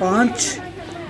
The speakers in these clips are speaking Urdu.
5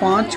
5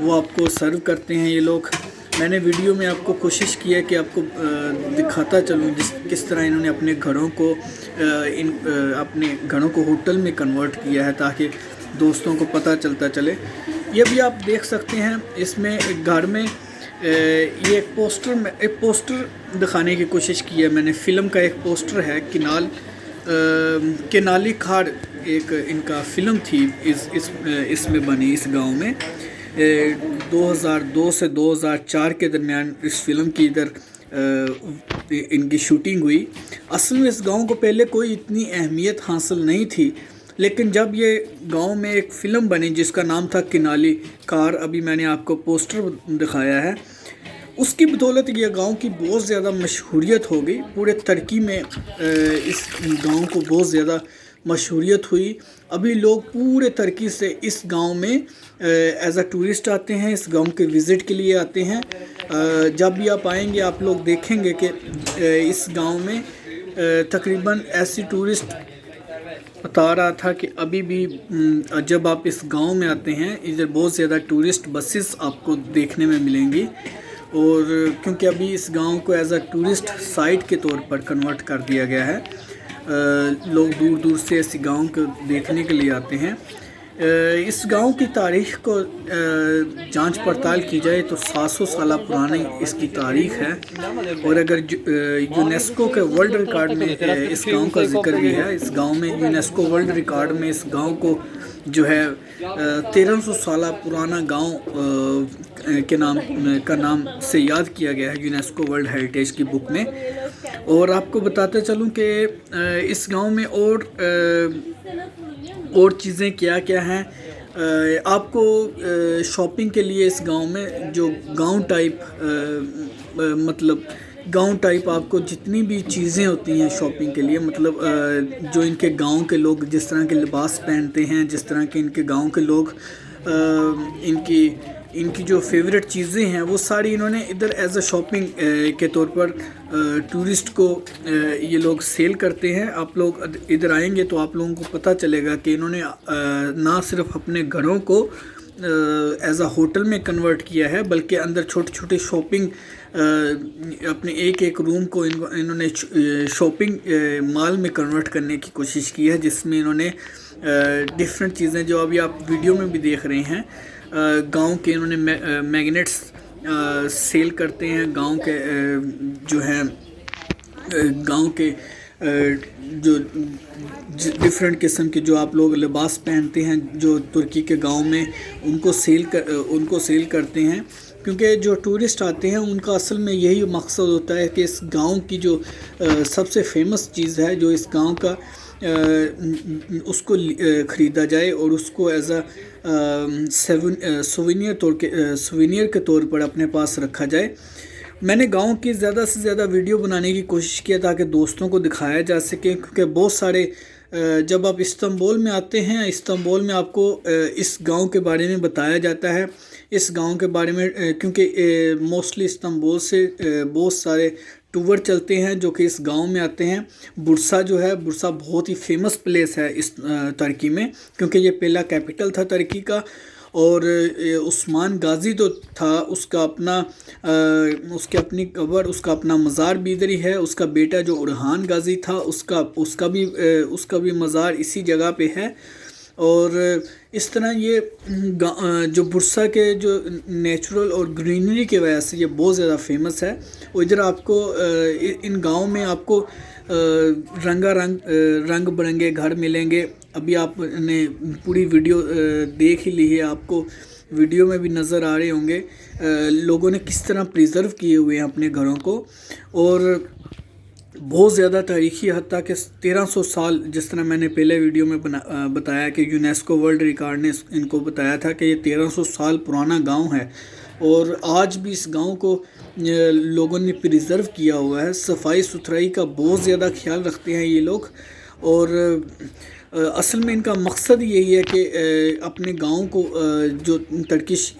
وہ آپ کو سرو کرتے ہیں یہ لوگ. میں نے ویڈیو میں آپ کو کوشش کی ہے کہ آپ کو دکھاتا چلوں کس طرح انہوں نے اپنے گھروں کو ہوٹل میں کنورٹ کیا ہے تاکہ دوستوں کو پتہ چلتا چلے. یہ بھی آپ دیکھ سکتے ہیں اس میں ایک گھر میں یہ ایک پوسٹر دکھانے کی کوشش کی ہے میں نے. فلم کا ایک پوسٹر ہے کنالی کھاڑ ایک ان کا فلم تھی اس میں بنی اس گاؤں میں 2002 سے 2004 کے درمیان اس فلم کی ادھر ان کی شوٹنگ ہوئی. اصل میں اس گاؤں کو پہلے کوئی اتنی اہمیت حاصل نہیں تھی لیکن جب یہ گاؤں میں ایک فلم بنی جس کا نام تھا کنالی کار, ابھی میں نے آپ کو پوسٹر دکھایا ہے, اس کی بدولت یہ گاؤں کی بہت زیادہ مشہوریت ہو گئی. پورے ترکی میں اس گاؤں کو بہت زیادہ مشہوریت ہوئی. ابھی لوگ پورے ترکی سے اس گاؤں میں ایز اے ٹورسٹ آتے ہیں, اس گاؤں کے وزٹ کے لیے آتے ہیں. جب بھی آپ آئیں گے آپ لوگ دیکھیں گے کہ اس گاؤں میں تقریباً ایسی ٹورسٹ بتا رہا تھا کہ ابھی بھی جب آپ اس گاؤں میں آتے ہیں ادھر بہت زیادہ ٹورسٹ بسز آپ کو دیکھنے میں ملیں گی. اور کیونکہ ابھی اس گاؤں کو ایز اے ٹورسٹ سائٹ کے طور پر کنورٹ کر دیا گیا ہے, لوگ دور دور سے اس گاؤں کو دیکھنے کے لیے آتے ہیں. اس گاؤں کی تاریخ کو جانچ پڑتال کی جائے تو 700 سالہ پرانی اس کی تاریخ ہے. اور اگر یونیسکو کے ورلڈ ریکارڈ میں اس گاؤں کا ذکر بھی ہے, اس گاؤں میں یونیسکو ورلڈ ریکارڈ میں اس گاؤں کو جو ہے 1300 سالہ پرانا گاؤں کے نام سے یاد کیا گیا ہے یونیسکو ورلڈ ہیریٹیج کی بک میں. اور آپ کو بتاتے چلوں کہ اس گاؤں میں اور چیزیں کیا ہیں. آپ کو شاپنگ کے لیے اس گاؤں میں جو گاؤں ٹائپ آپ کو جتنی بھی چیزیں ہوتی ہیں شاپنگ کے لیے, مطلب جو ان کے گاؤں کے لوگ جس طرح کے لباس پہنتے ہیں, جس طرح کے ان کے گاؤں کے لوگ ان کی جو فیوریٹ چیزیں ہیں وہ ساری انہوں نے ادھر ایز اے شاپنگ کے طور پر ٹورسٹ کو یہ لوگ سیل کرتے ہیں. آپ لوگ ادھر آئیں گے تو آپ لوگوں کو پتہ چلے گا کہ انہوں نے نہ صرف اپنے گھروں کو ایز اے ہوٹل میں کنورٹ کیا ہے بلکہ اندر چھوٹی شاپنگ اپنے ایک روم کو انہوں نے شاپنگ مال میں کنورٹ کرنے کی کوشش کی ہے, جس میں انہوں نے ڈفرینٹ چیزیں جو ابھی آپ ویڈیو میں بھی دیکھ رہے ہیں گاؤں کے انہوں نے میگنیٹس سیل کرتے ہیں. گاؤں کے جو ہیں گاؤں کے جو ڈفرینٹ قسم کے جو آپ لوگ لباس پہنتے ہیں جو ترکی کے گاؤں میں ان کو سیل کرتے ہیں. کیونکہ جو ٹورسٹ آتے ہیں ان کا اصل میں یہی مقصد ہوتا ہے کہ اس گاؤں کی جو سب سے فیمس چیز ہے جو اس گاؤں کا اس کو خریدا جائے اور اس کو ایز اے سوینئر کے طور پر اپنے پاس رکھا جائے. میں نے گاؤں کی زیادہ سے زیادہ ویڈیو بنانے کی کوشش کیا تاکہ دوستوں کو دکھایا جا سکے, کیونکہ بہت سارے جب آپ استنبول میں آتے ہیں استنبول میں آپ کو اس گاؤں کے بارے میں بتایا جاتا ہے, اس گاؤں کے بارے میں, کیونکہ موسٹلی استنبول سے بہت سارے ٹور چلتے ہیں جو کہ اس گاؤں میں آتے ہیں. برسا جو ہے برسا بہت ہی فیمس پلیس ہے اس ترکی میں, کیونکہ یہ پہلا کیپٹل تھا ترکی کا. اور عثمان غازی تو تھا اس کا اپنی قبر اس کا اپنا مزار بھی ادھر ہی ہے. اس کا بیٹا جو ارحان غازی تھا اس کا بھی مزار اسی جگہ پہ ہے. اور اس طرح یہ جو برسا کے جو نیچرل اور گرینری کی وجہ سے یہ بہت زیادہ فیمس ہے. اور ادھر آپ کو ان گاؤں میں آپ کو رنگ برنگے گھر ملیں گے. ابھی آپ نے پوری ویڈیو دیکھ ہی لی ہے, آپ کو ویڈیو میں بھی نظر آ رہے ہوں گے لوگوں نے کس طرح پریزرو کیے ہوئے ہیں اپنے گھروں کو. اور بہت زیادہ تاریخی, حتیٰ کہ 1300 سال, جس طرح میں نے پہلے ویڈیو میں بتایا کہ یونیسکو ورلڈ ریکارڈ نے ان کو بتایا تھا کہ یہ 1300 سال پرانا گاؤں ہے. اور آج بھی اس گاؤں کو لوگوں نے پریزرو کیا ہوا ہے. صفائی ستھرائی کا بہت زیادہ خیال رکھتے ہیں یہ لوگ. اور اصل میں ان کا مقصد یہی ہے کہ اپنے گاؤں کو جو ترکش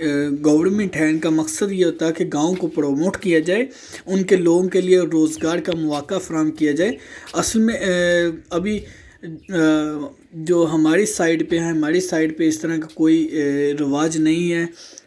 گورنمنٹ ہے ان کا مقصد یہ ہوتا ہے کہ گاؤں کو پروموٹ کیا جائے, ان کے لوگوں کے لیے روزگار کا مواقع فراہم کیا جائے. اصل میں ابھی جو ہماری سائڈ پہ اس طرح کا کوئی رواج نہیں ہے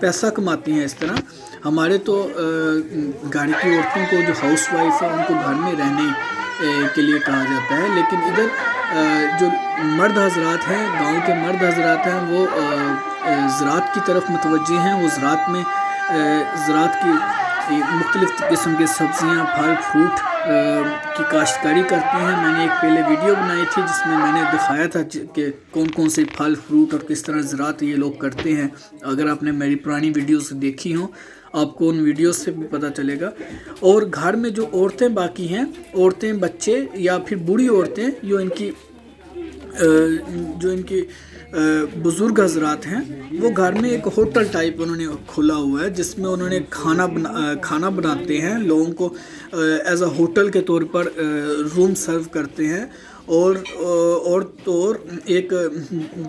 پیسہ کماتی ہیں اس طرح. ہمارے تو گھر کی عورتوں کو جو ہاؤس وائف ہے ان کو گھر میں رہنے کے لیے کہا جاتا ہے، لیکن ادھر جو مرد حضرات ہیں، گاؤں کے مرد حضرات ہیں، وہ زراعت کی طرف متوجہ ہیں. وہ زراعت کی مختلف قسم کے سبزیاں، پھل فروٹ کی کاشتکاری کرتے ہیں. میں نے ایک پہلے ویڈیو بنائی تھی جس میں میں نے دکھایا تھا کہ کون کون سے پھل فروٹ اور کس طرح زراعت یہ لوگ کرتے ہیں. اگر آپ نے میری پرانی ویڈیوز دیکھی ہوں آپ کو ان ویڈیوز سے بھی پتہ چلے گا. اور گھر میں جو عورتیں باقی ہیں، عورتیں، بچے یا پھر بوڑھی عورتیں جو ان کی بزرگ حضرات ہیں، وہ گھر میں ایک ہوٹل ٹائپ انہوں نے کھولا ہوا ہے جس میں انہوں نے کھانا بناتے ہیں، لوگوں کو ایز اے ہوٹل کے طور پر روم سرو کرتے ہیں. اور ایک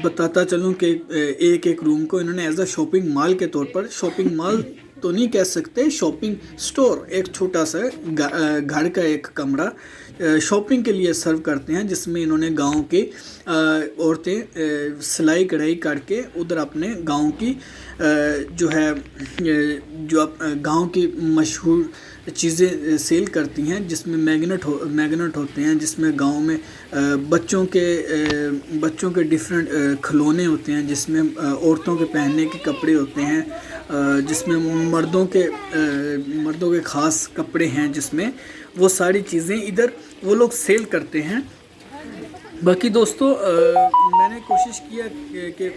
بتاتا چلوں کہ ایک روم کو انہوں نے ایز اے شاپنگ مال کے طور پر، شاپنگ مال تو نہیں کہہ سکتے، شاپنگ سٹور، ایک چھوٹا سا گھر کا ایک کمرہ شاپنگ کے لیے سرو کرتے ہیں، جس میں انہوں نے گاؤں کی عورتیں سلائی کڑھائی کر کے ادھر اپنے گاؤں کی جو گاؤں کی مشہور چیزیں سیل کرتی ہیں، جس میں میگنٹ ہوتے ہیں، جس میں گاؤں میں بچوں کے ڈیفرنٹ کھلونے ہوتے ہیں، جس میں عورتوں کے پہننے کے کپڑے ہوتے ہیں، جس میں مردوں کے خاص کپڑے ہیں، جس میں وہ ساری چیزیں ادھر وہ لوگ سیل کرتے ہیں. باقی دوستو میں نے کوشش کیا کہ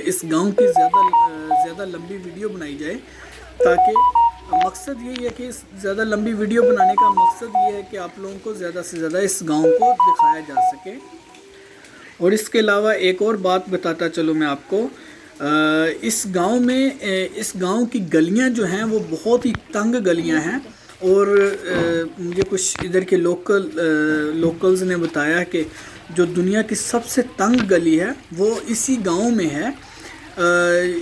اس گاؤں کی زیادہ لمبی ویڈیو بنائی جائے، تاکہ مقصد یہی ہے کہ زیادہ لمبی ویڈیو بنانے کا مقصد یہ ہے کہ آپ لوگوں کو زیادہ سے زیادہ اس گاؤں کو دکھایا جا سکے. اور اس کے علاوہ ایک اور بات بتاتا چلوں میں آپ کو، اس گاؤں کی گلیاں جو ہیں وہ بہت ہی تنگ گلیاں ہیں. اور مجھے کچھ ادھر کے لوکلز نے بتایا کہ جو دنیا کی سب سے تنگ گلی ہے وہ اسی گاؤں میں ہے.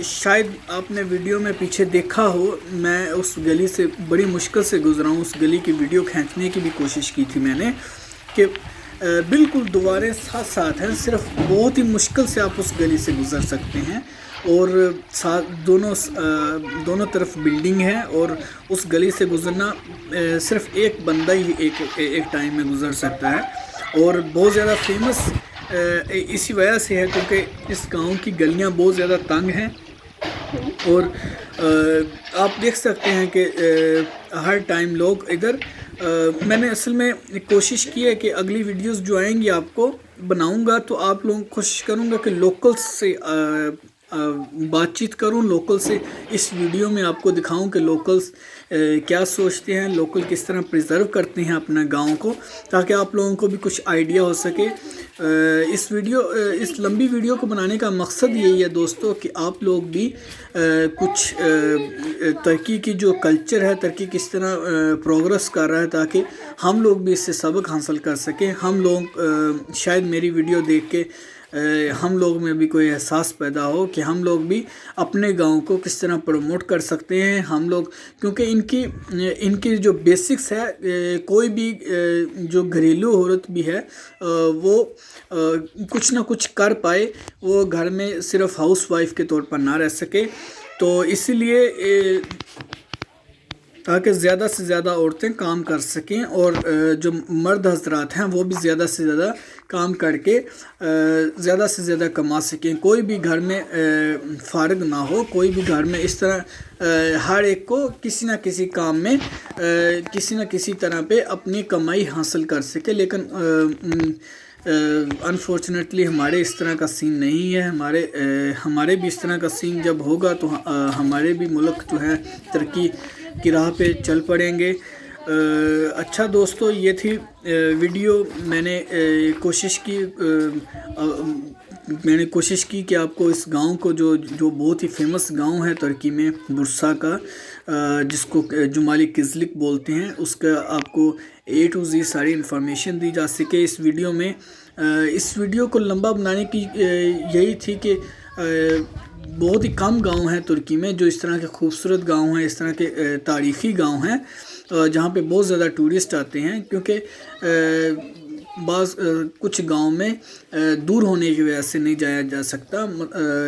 شاید آپ نے ویڈیو میں پیچھے دیکھا ہو، میں اس گلی سے بڑی مشکل سے گزرا ہوں. اس گلی کی ویڈیو کھینچنے کی بھی کوشش کی تھی میں نے کہ بالکل دواریں ساتھ ہیں، صرف بہت ہی مشکل سے آپ اس گلی سے گزر سکتے ہیں. اور دونوں طرف بلڈنگ ہے، اور اس گلی سے گزرنا صرف ایک بندہ ہی ایک ٹائم میں گزر سکتا ہے. اور بہت زیادہ فیمس اسی وجہ سے ہے کیونکہ اس گاؤں کی گلیاں بہت زیادہ تنگ ہیں. اور آپ دیکھ سکتے ہیں کہ ہر ٹائم لوگ ادھر میں نے اصل میں کوشش کی ہے کہ اگلی ویڈیوز جو آئیں گی آپ کو بناؤں گا تو آپ لوگوں کوشش کروں گا کہ لوکلز سے بات چیت کروں، لوکل سے اس ویڈیو میں آپ کو دکھاؤں کہ لوکلز کیا سوچتے ہیں، لوکل کس طرح پریزرو کرتے ہیں اپنا گاؤں کو، تاکہ آپ لوگوں کو بھی کچھ آئیڈیا ہو سکے. اس لمبی ویڈیو کو بنانے کا مقصد یہی ہے دوستو کہ آپ لوگ بھی کچھ ترکی کی جو کلچر ہے، ترکی کس طرح پروگرس کر رہا ہے، تاکہ ہم لوگ بھی اس سے سبق حاصل کر سکیں. ہم لوگ شاید میری ویڈیو دیکھ کے ہم لوگ میں بھی کوئی احساس پیدا ہو کہ ہم لوگ بھی اپنے گاؤں کو کس طرح پروموٹ کر سکتے ہیں. ہم لوگ کیونکہ ان کی جو بیسکس ہے، کوئی بھی جو گھریلو عورت بھی ہے وہ کچھ نہ کچھ کر پائے، وہ گھر میں صرف ہاؤس وائف کے طور پر نہ رہ سکے. تو اسی لیے تاکہ زیادہ سے زیادہ عورتیں کام کر سکیں اور جو مرد حضرات ہیں وہ بھی زیادہ سے زیادہ کام کر کے زیادہ سے زیادہ کما سکیں. کوئی بھی گھر میں فارغ نہ ہو، کوئی بھی گھر میں اس طرح ہر ایک کو کسی نہ کسی کام میں کسی نہ کسی طرح پہ اپنی کمائی حاصل کر سکے. لیکن انفارچونیٹلی ہمارے اس طرح کا سین نہیں ہے. ہمارے بھی اس طرح کا سین جب ہوگا تو ہمارے بھی ملک جو ہے ترقی کی راہ پہ چل پڑیں گے. اچھا دوستو، یہ تھی ویڈیو. میں نے کوشش کی کہ آپ کو اس گاؤں کو جو بہت ہی فیمس گاؤں ہے ترکی میں، برسا کا، جس کو جمالی کزلک بولتے ہیں، اس کا آپ کو A to Z ساری انفارمیشن دی جا سکے اس ویڈیو میں. اس ویڈیو کو لمبا بنانے کی یہی تھی کہ بہت ہی کم گاؤں ہیں ترکی میں جو اس طرح کے خوبصورت گاؤں ہیں، اس طرح کے تاریخی گاؤں ہیں جہاں پہ بہت زیادہ ٹورسٹ آتے ہیں. کیونکہ کچھ گاؤں میں دور ہونے کی وجہ سے نہیں جایا جا سکتا،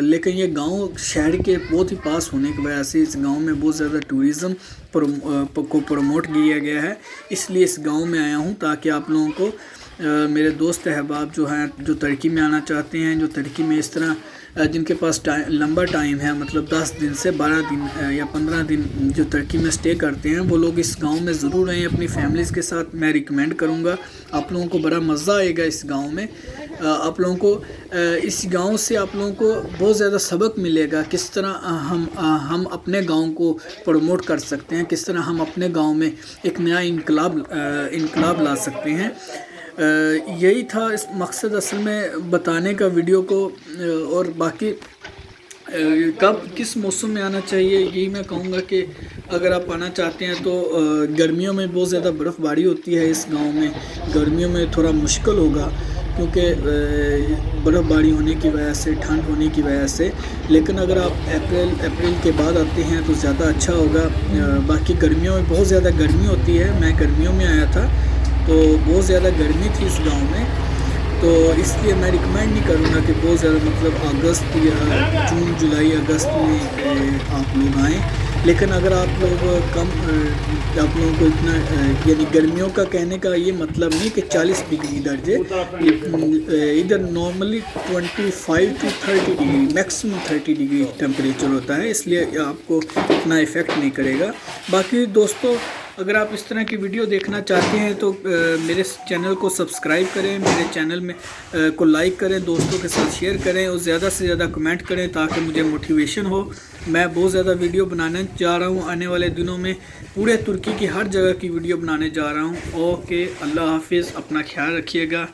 لیکن یہ گاؤں شہر کے بہت ہی پاس ہونے کی وجہ سے اس گاؤں میں بہت زیادہ ٹوریزم کو پروموٹ کیا گیا ہے، اس لیے اس گاؤں میں آیا ہوں تاکہ آپ لوگوں کو میرے دوست احباب جو ہیں جو ترکی میں آنا چاہتے ہیں، جو ترکی میں اس طرح جن کے پاس لمبا ٹائم ہے، مطلب 10 دن سے 12 دن یا 15 دن جو ترکی میں سٹے کرتے ہیں، وہ لوگ اس گاؤں میں ضرور رہیں اپنی فیملیز کے ساتھ۔ میں ریکمینڈ کروں گا، آپ لوگوں کو بڑا مزہ آئے گا اس گاؤں میں۔ آپ لوگوں کو اس گاؤں سے آپ لوگوں کو بہت زیادہ سبق ملے گا، کس طرح ہم اپنے گاؤں کو پروموٹ کر سکتے ہیں، کس طرح ہم اپنے گاؤں میں ایک نیا انقلاب لا سکتے ہیں۔ یہی تھا اس مقصد اصل میں بتانے کا ویڈیو کو، اور باقی کب کس موسم میں آنا چاہیے یہی میں کہوں گا کہ اگر آپ آنا چاہتے ہیں تو گرمیوں میں بہت زیادہ برف باری ہوتی ہے اس گاؤں میں، گرمیوں میں تھوڑا مشکل ہوگا کیونکہ برف باری ہونے کی وجہ سے، ٹھنڈ ہونے کی وجہ سے، لیکن اگر آپ اپریل کے بعد آتے ہیں تو زیادہ اچھا ہوگا۔ باقی گرمیوں میں بہت زیادہ گرمی ہوتی ہے، میں گرمیوں میں آیا تھا تو بہت زیادہ گرمی تھی اس گاؤں میں، تو اس لیے میں ریکمینڈ نہیں کروں گا کہ بہت زیادہ مطلب اگست یا جون جولائی اگست میں آپ لوگ آئیں، لیکن اگر آپ لوگ آپ لوگوں کو اتنا یعنی گرمیوں کا کہنے کا یہ مطلب نہیں کہ 40 ڈگری درجے، ادھر normally 25 to 30 degree, maximum 30 degree temperature ہوتا ہے، اس لیے آپ کو اتنا افیکٹ نہیں کرے گا۔ باقی دوستو، اگر آپ اس طرح کی ویڈیو دیکھنا چاہتے ہیں تو میرے چینل کو سبسکرائب کریں، میرے چینل میں کو لائک کریں، دوستوں کے ساتھ شیئر کریں، اور زیادہ سے زیادہ کمنٹ کریں تاکہ مجھے موٹیویشن ہو۔ میں بہت زیادہ ویڈیو بنانے جا رہا ہوں، آنے والے دنوں میں پورے ترکی کی ہر جگہ کی ویڈیو بنانے جا رہا ہوں۔ اوکے، اللہ حافظ، اپنا خیال رکھیے گا۔